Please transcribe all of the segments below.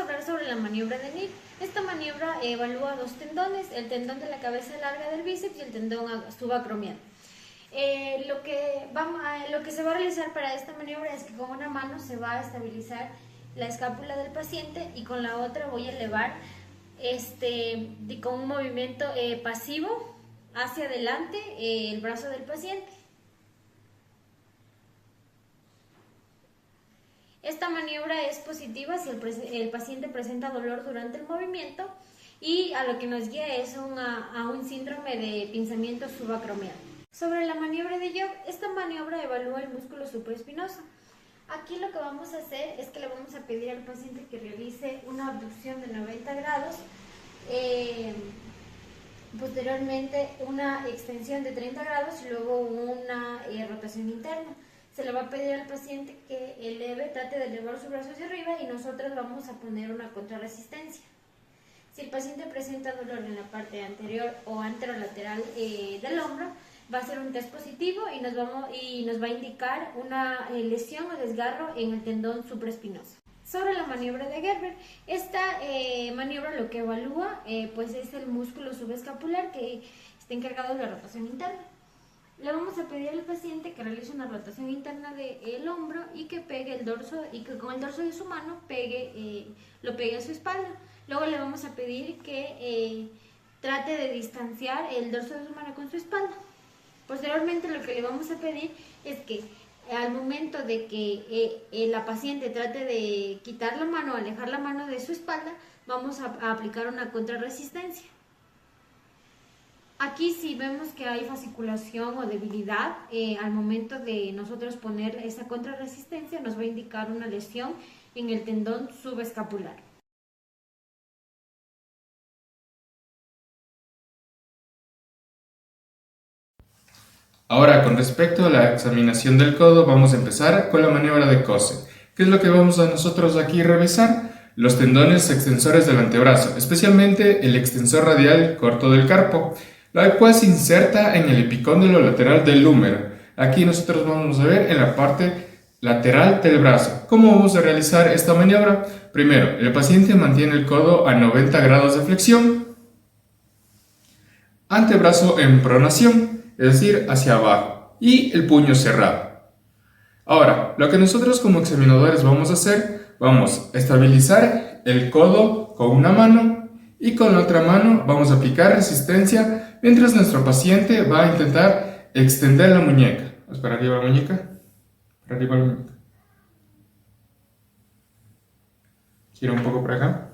hablar sobre la maniobra de Neal. Esta maniobra evalúa dos tendones, el tendón de la cabeza larga del bíceps y el tendón subacromial. Lo que se va a realizar para esta maniobra es que con una mano se va a estabilizar la escápula del paciente y con la otra voy a elevar con un movimiento pasivo hacia adelante el brazo del paciente. Esta maniobra es positiva si el paciente presenta dolor durante el movimiento y a lo que nos guía es a un síndrome de pinzamiento subacromial. Sobre la maniobra de Job, esta maniobra evalúa el músculo supraespinoso. Aquí lo que vamos a hacer es que le vamos a pedir al paciente que realice una abducción de 90 grados, posteriormente una extensión de 30 grados y luego una rotación interna. Se le va a pedir al paciente que trate de elevar su brazo hacia arriba y nosotros vamos a poner una contrarresistencia. Si el paciente presenta dolor en la parte anterior o anterolateral del hombro, va a ser un test positivo y nos va a indicar una lesión o desgarro en el tendón supraespinoso. Sobre la maniobra de Gerber, esta maniobra lo que evalúa pues es el músculo subescapular que está encargado de la rotación interna. Le vamos a pedir al paciente que realice una rotación interna del hombro y que pegue el dorso y que con el dorso de su mano lo pegue a su espalda. Luego le vamos a pedir que trate de distanciar el dorso de su mano con su espalda. Posteriormente lo que le vamos a pedir es que al momento de que la paciente trate de quitar la mano, alejar la mano de su espalda, vamos a aplicar una contrarresistencia. Aquí si vemos que hay fasciculación o debilidad, al momento de nosotros poner esa contrarresistencia nos va a indicar una lesión en el tendón subescapular. Ahora, con respecto a la examinación del codo, vamos a empezar con la maniobra de Kose. ¿Qué es lo que vamos a nosotros aquí revisar? Los tendones extensores del antebrazo, especialmente el extensor radial corto del carpo, la cual se inserta en el epicóndilo lateral del húmero. Aquí nosotros vamos a ver en la parte lateral del brazo. ¿Cómo vamos a realizar esta maniobra? Primero, el paciente mantiene el codo a 90 grados de flexión, antebrazo en pronación, es decir, hacia abajo, y el puño cerrado. Ahora, lo que nosotros como examinadores vamos a hacer, vamos a estabilizar el codo con una mano y con la otra mano vamos a aplicar resistencia mientras nuestro paciente va a intentar extender la muñeca. Vamos para arriba la muñeca, para arriba la muñeca. Gira un poco para acá.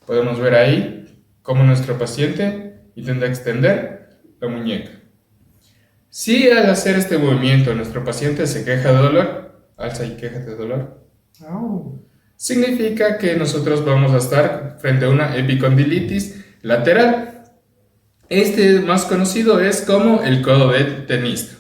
Podemos ver ahí cómo nuestro paciente intenta extender la muñeca. Si al hacer este movimiento nuestro paciente se queja de dolor, alza y quéjate de dolor, significa que nosotros vamos a estar frente a una epicondilitis lateral. Este más conocido es como el codo de tenista.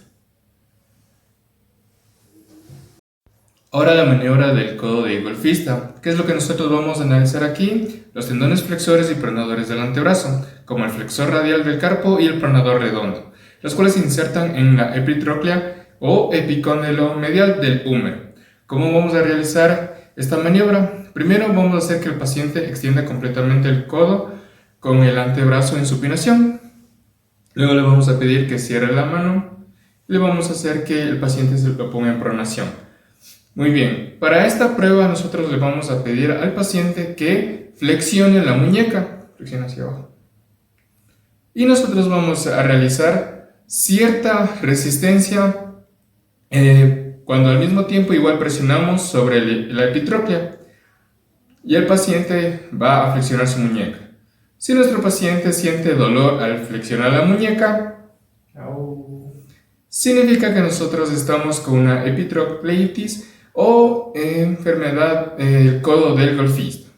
Ahora la maniobra del codo de golfista. ¿Qué es lo que nosotros vamos a analizar aquí? Los tendones flexores y pronadores del antebrazo, como el flexor radial del carpo y el pronador redondo, los cuales se insertan en la epitroclea o epicóndilo medial del húmero. ¿Cómo vamos a realizar esta maniobra? Primero vamos a hacer que el paciente extienda completamente el codo con el antebrazo en supinación. Luego le vamos a pedir que cierre la mano. Le vamos a hacer que el paciente se lo ponga en pronación. Muy bien, para esta prueba nosotros le vamos a pedir al paciente que flexione la muñeca. Flexiona hacia abajo. Y nosotros vamos a realizar cierta resistencia cuando al mismo tiempo igual presionamos sobre la epitróclea y el paciente va a flexionar su muñeca. Si nuestro paciente siente dolor al flexionar la muñeca, significa que nosotros estamos con una epitrocleitis o enfermedad del codo del golfista.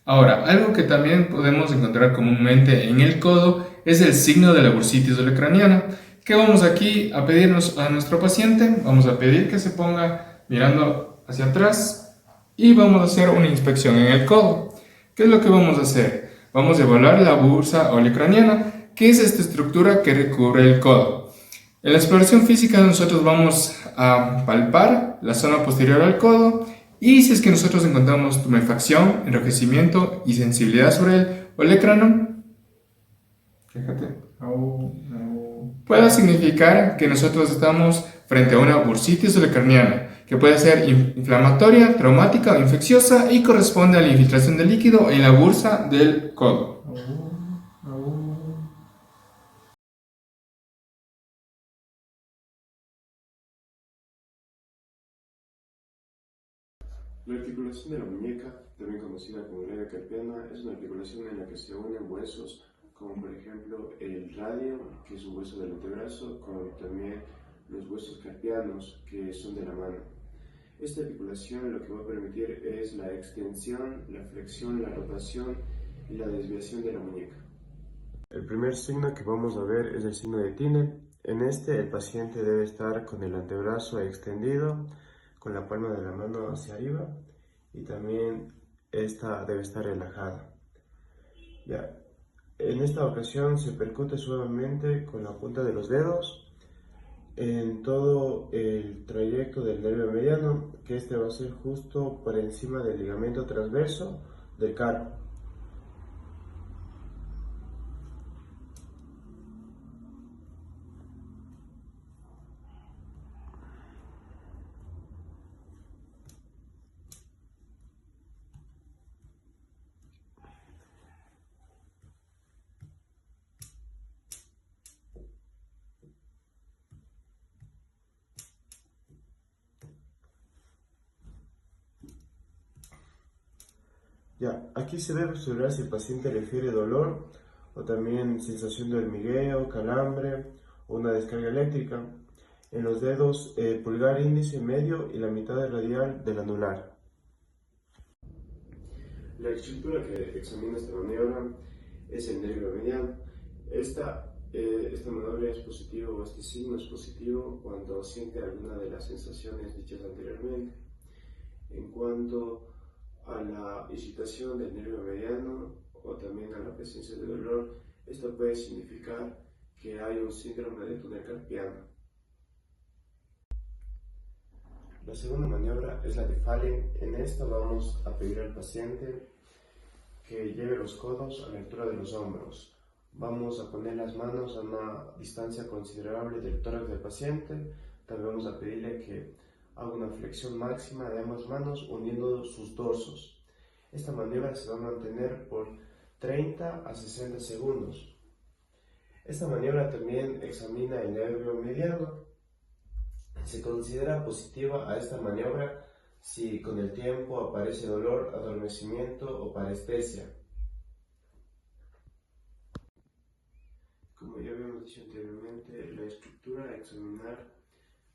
Ahora, algo que también podemos encontrar comúnmente en el codo es el signo de la bursitis olecraniana. ¿Qué vamos aquí a pedirnos a nuestro paciente? Vamos a pedir que se ponga mirando hacia atrás y vamos a hacer una inspección en el codo. ¿Qué es lo que vamos a hacer? Vamos a evaluar la bursa olecraniana, que es esta estructura que recubre el codo. En la exploración física nosotros vamos a palpar la zona posterior al codo Y si es que nosotros encontramos tumefacción, enrojecimiento y sensibilidad sobre el olecrano, fíjate, puede significar que nosotros estamos frente a una bursitis olecraniana, que puede ser inflamatoria, traumática o infecciosa y corresponde a la infiltración de líquido en la bursa del codo. La articulación de la muñeca, también conocida como hernia carpiana, es una articulación en la que se unen huesos, como por ejemplo el radio, que es un hueso del antebrazo, como también los huesos carpianos, que son de la mano. Esta articulación lo que va a permitir es la extensión, la flexión, la rotación y la desviación de la muñeca. El primer signo que vamos a ver es el signo de Tinel. En este, el paciente debe estar con el antebrazo extendido, con la palma de la mano hacia arriba, y también esta debe estar relajada. Ya. En esta ocasión se percute suavemente con la punta de los dedos en todo el trayecto del nervio mediano, que este va a ser justo por encima del ligamento transverso del carpo. Ya, aquí se debe observar si el paciente refiere dolor o también sensación de hormigueo, calambre o una descarga eléctrica en los dedos pulgar, índice, medio y la mitad radial del anular. La estructura que examina esta maniobra es el nervio mediano. Esta maniobra es positiva, o este signo es positivo cuando siente alguna de las sensaciones dichas anteriormente. En cuanto a la excitación del nervio mediano o también a la presencia de dolor, esto puede significar que hay un síndrome de túnel carpiano. La segunda maniobra es la de Fallen. En esta vamos a pedir al paciente que lleve los codos a la altura de los hombros. Vamos a poner las manos a una distancia considerable del tórax del paciente. También vamos a pedirle que haga una flexión máxima de ambas manos uniendo sus dorsos. Esta maniobra se va a mantener por 30 a 60 segundos. Esta maniobra también examina el nervio mediano. Se considera positiva a esta maniobra si con el tiempo aparece dolor, adormecimiento o parestesia. Como ya habíamos dicho anteriormente, la estructura a examinar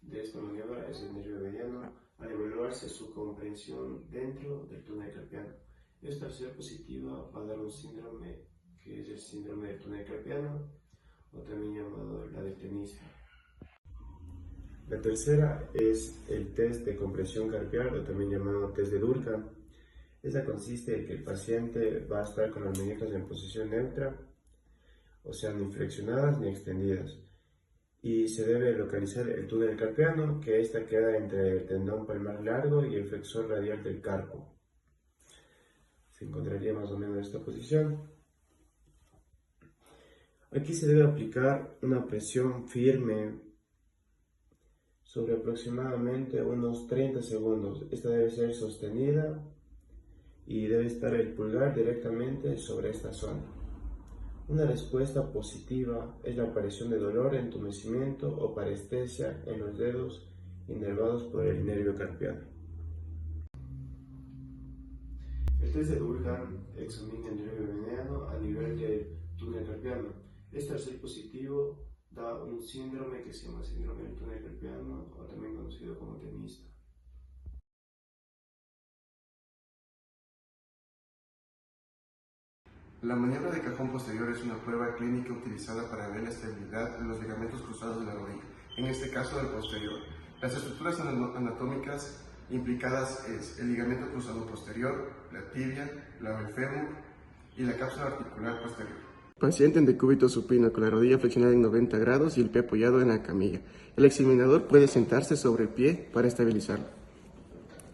de esta maniobra es el nervio mediano, al evaluarse su comprensión dentro del túnel carpiano. Esta, al ser positiva, va a dar un síndrome que es el síndrome del túnel carpiano, o también llamado la del tenista. La tercera es el test de compresión carpial, o también llamado test de Durkheim. Esta consiste en que el paciente va a estar con las muñecas en posición neutra, o sea, ni flexionadas ni extendidas, y se debe localizar el túnel carpiano, que esta queda entre el tendón palmar largo y el flexor radial del carpo. Se encontraría más o menos en esta posición. Aquí se debe aplicar una presión firme sobre aproximadamente unos 30 segundos. Esta debe ser sostenida y debe estar el pulgar directamente sobre esta zona. Una respuesta positiva es la aparición de dolor, entumecimiento o parestesia en los dedos inervados por el nervio carpiano. El test de Durkheim examina el nervio mediano a nivel del túnel carpiano. Este, al ser positivo, da un síndrome que se llama síndrome del túnel carpiano, o también conocido como tenista. La maniobra de cajón posterior es una prueba clínica utilizada para ver la estabilidad de los ligamentos cruzados de la rodilla, en este caso del posterior. Las estructuras anatómicas implicadas es el ligamento cruzado posterior, la tibia, el fémur y la cápsula articular posterior. Paciente en decúbito supino con la rodilla flexionada en 90 grados y el pie apoyado en la camilla. El examinador puede sentarse sobre el pie para estabilizarlo.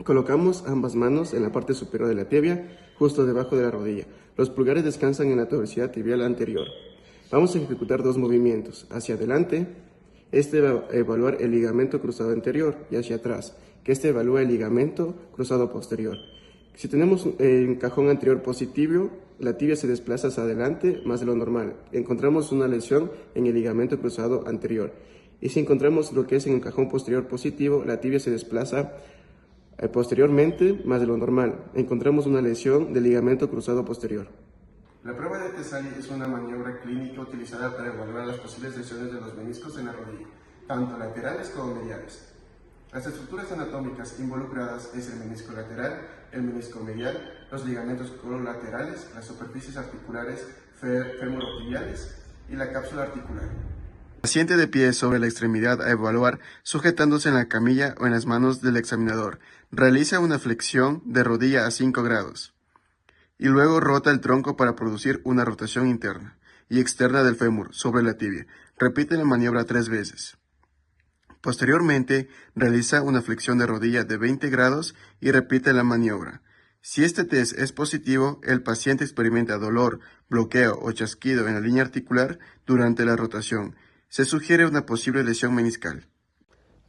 Colocamos ambas manos en la parte superior de la tibia, justo debajo de la rodilla. Los pulgares descansan en la tuberosidad tibial anterior. Vamos a ejecutar dos movimientos. Hacia adelante, este va a evaluar el ligamento cruzado anterior, y hacia atrás, que este evalúa el ligamento cruzado posterior. Si tenemos un cajón anterior positivo, la tibia se desplaza hacia adelante más de lo normal. Encontramos una lesión en el ligamento cruzado anterior. Y si encontramos lo que es en el cajón posterior positivo, la tibia se desplaza posteriormente más de lo normal. Encontramos una lesión del ligamento cruzado posterior. La prueba de Tesali es una maniobra clínica utilizada para evaluar las posibles lesiones de los meniscos en la rodilla, tanto laterales como mediales. Las estructuras anatómicas involucradas es el menisco lateral, el menisco medial, los ligamentos colaterales, las superficies articulares femorotibiales y la cápsula articular. Paciente de pie sobre la extremidad a evaluar, sujetándose en la camilla o en las manos del examinador. Realiza una flexión de rodilla a 5 grados y luego rota el tronco para producir una rotación interna y externa del fémur sobre la tibia. Repite la maniobra 3 veces. Posteriormente, realiza una flexión de rodilla de 20 grados y repite la maniobra. Si este test es positivo, el paciente experimenta dolor, bloqueo o chasquido en la línea articular durante la rotación. Se sugiere una posible lesión meniscal.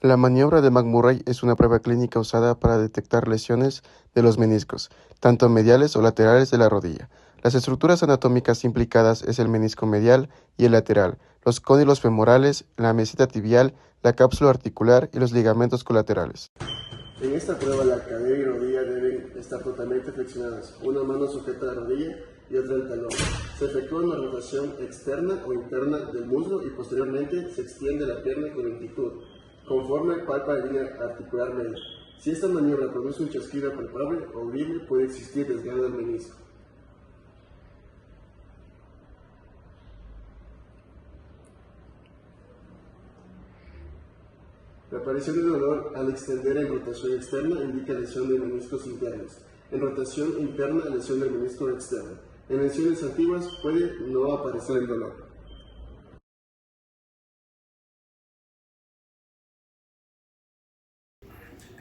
La maniobra de McMurray es una prueba clínica usada para detectar lesiones de los meniscos, tanto mediales o laterales de la rodilla. Las estructuras anatómicas implicadas es el menisco medial y el lateral, los cóndilos femorales, la meseta tibial, la cápsula articular y los ligamentos colaterales. En esta prueba la cadera y rodilla deben estar totalmente flexionadas. Una mano sujeta la rodilla y otra el talón. Se efectúa una rotación externa o interna del muslo y posteriormente se extiende la pierna con lentitud, conforme palpa la línea articular media. Si esta maniobra produce un chasquido palpable o audible, puede existir desgarro del menisco. La aparición de dolor al extender en rotación externa indica lesión de meniscos internos. En rotación interna, lesión del menisco externo. En lesiones antiguas puede no aparecer el dolor.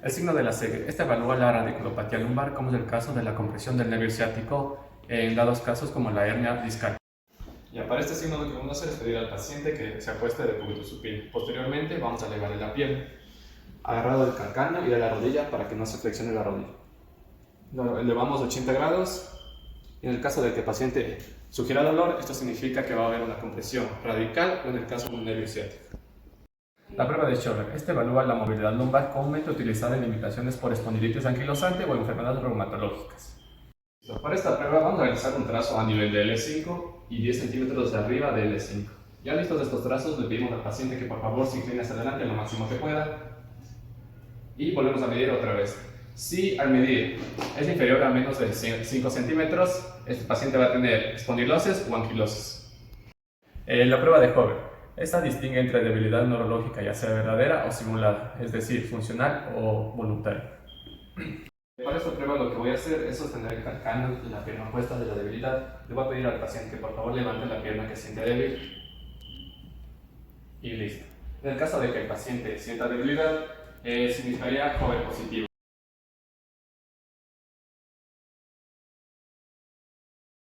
El signo de la Segue. Este evalúa la radiculopatía lumbar, como es el caso de la compresión del nervio ciático en dados casos como la hernia discal. Ya para este signo lo que vamos a hacer es pedir al paciente que se acueste de cúbito supino. Posteriormente vamos a elevarle la pierna, agarrado del calcáneo y de la rodilla para que no se flexione la rodilla. Lo elevamos 80 grados y en el caso de que el paciente sugiera dolor, esto significa que va a haber una compresión radical o en el caso de un nervio ciático. La prueba de Scholler. Este evalúa la movilidad lumbar comúnmente utilizada en limitaciones por espondilitis anquilosante o enfermedades reumatológicas. Para esta prueba vamos a realizar un trazo a nivel de L5 y 10 centímetros de arriba de L5. Ya listos estos trazos, le pedimos al paciente que por favor se incline hacia adelante lo máximo que pueda y volvemos a medir otra vez. Si al medir es inferior a menos de 5 centímetros, este paciente va a tener espondilosis o anquilosis. La prueba de Hover. Esta distingue entre debilidad neurológica, ya sea verdadera o simulada, es decir, funcional o voluntaria. Para esta prueba lo que voy a hacer es sostener el calcáneo y la pierna opuesta de la debilidad. Le voy a pedir al paciente que por favor levante la pierna que siente débil y listo. En el caso de que el paciente sienta debilidad, significaría Hover positivo.